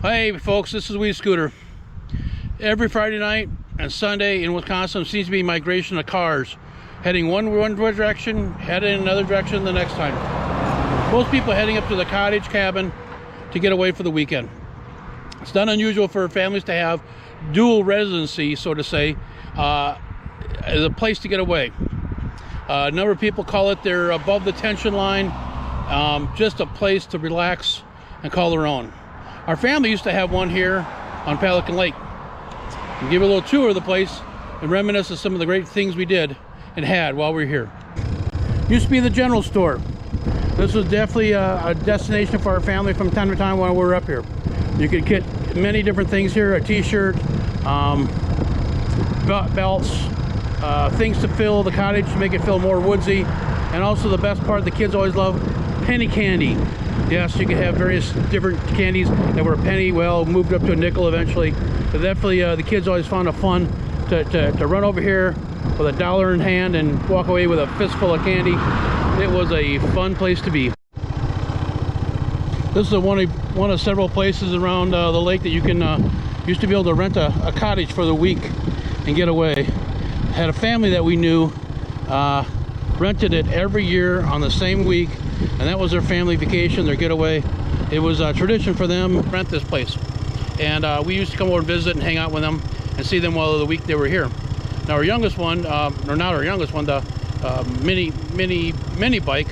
Hey folks, this is Wee Scooter. Every Friday night and Sunday in Wisconsin seems to be migration of cars heading one direction, heading another direction the next time. Most people heading up to the cottage cabin to get away for the weekend. It's not unusual for families to have dual residency, so to say, as a place to get away. A number of people call it their above the tension line, just a place to relax and call their own. Our family used to have one here on Pelican Lake. We'll give you a little tour of the place and reminisce of some of the great things we did and had while we were here. Used to be the general store. This was definitely a destination for our family from time to time while we were up here. You could get many different things here, a t-shirt, belts, things to fill the cottage to make it feel more woodsy, and also the best part the kids always love, penny candy. Yes, you could have various different candies that were a penny, well, moved up to a nickel eventually. But definitely the kids always found it fun to run over here with $1 in hand and walk away with a fistful of candy. It was a fun place to be. This is one of several places around the lake that you can used to be able to rent a cottage for the week and get away. Had a family that we knew rented it every year on the same week, and that was their family vacation, their getaway. It was a tradition for them to rent this place, and we used to come over and visit and hang out with them and see them while the week they were here. Now our youngest one, or not our youngest one, the mini bike,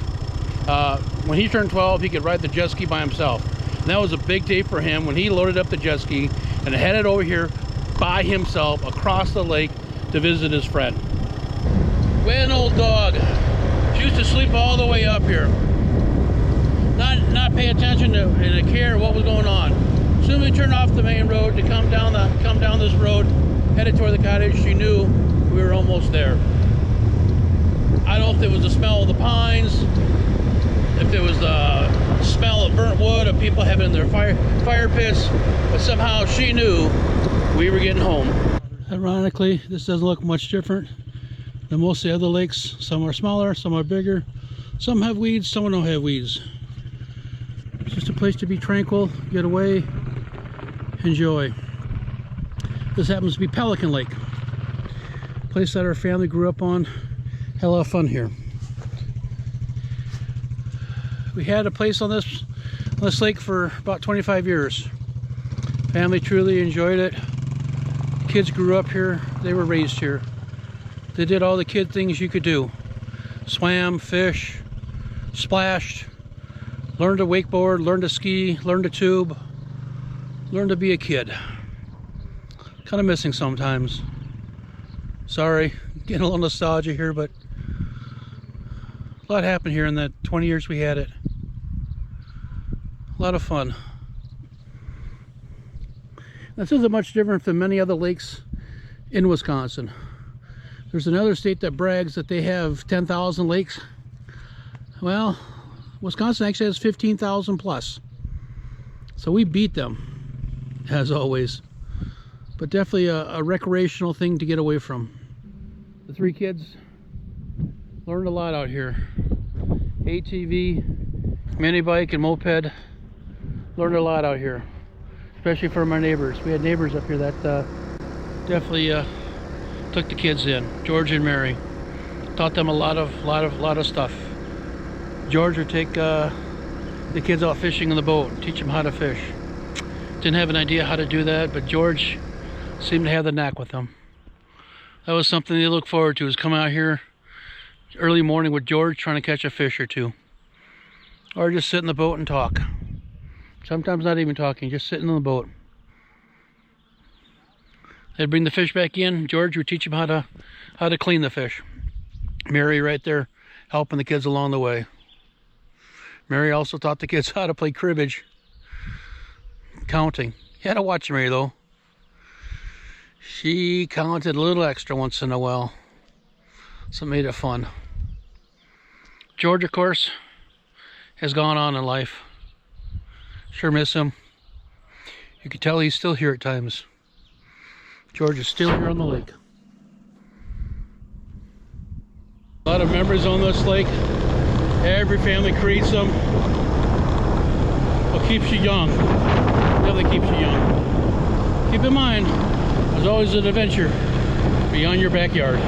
when he turned 12 he could ride the jet ski by himself, and that was a big day for him when he loaded up the jet ski and headed over here by himself across the lake to visit his friend. We had an old dog. She used to sleep all the way up here, not pay attention to and to care what was going on. As soon as we turned off the main road to come down this road, headed toward the cottage, she knew we were almost there. I don't know if it was the smell of the pines, if it was the smell of burnt wood of people having their fire pits, but somehow she knew we were getting home. Ironically, this doesn't look much different than most of the other lakes. Some are smaller, some are bigger, some have weeds, some don't have weeds. It's just a place to be tranquil, get away, enjoy. This happens to be Pelican Lake, a place that our family grew up on. Had a lot of fun here. We had a place on this lake for about 25 years. Family truly enjoyed it. Kids grew up here, they were raised here. They did all the kid things you could do. Swam, fish, splashed, learned to wakeboard, learned to ski, learned to tube, learned to be a kid. Kind of missing sometimes. Sorry, getting a little nostalgia here, but a lot happened here in the 20 years we had it. A lot of fun. This isn't much different than many other lakes in Wisconsin. There's another state that brags that they have 10,000 lakes. Well, Wisconsin actually has 15,000 plus. So we beat them, as always. But definitely a recreational thing to get away from. The three kids learned a lot out here. ATV, mini bike, and moped. Learned a lot out here, especially from our neighbors. We had neighbors up here that definitely took the kids in. George and Mary taught them a lot of stuff. George would take the kids out fishing in the boat, teach them how to fish. Didn't have an idea how to do that, but George seemed to have the knack with them. That was something they look forward to, is come out here early morning with George trying to catch a fish or two, or just sit in the boat and talk. Sometimes not even talking, just sitting in the boat. They'd bring the fish back in. George would teach them how to clean the fish. Mary right there helping the kids along the way. Mary also taught the kids how to play cribbage. Counting. You had to watch Mary though. She counted a little extra once in a while, so it made it fun. George, of course, has gone on in life. Sure miss him. You can tell he's still here at times. George is still here on the lake. A lot of memories on this lake. Every family creates them. What keeps you young? Definitely keeps you young. Keep in mind, there's always an adventure beyond your backyard.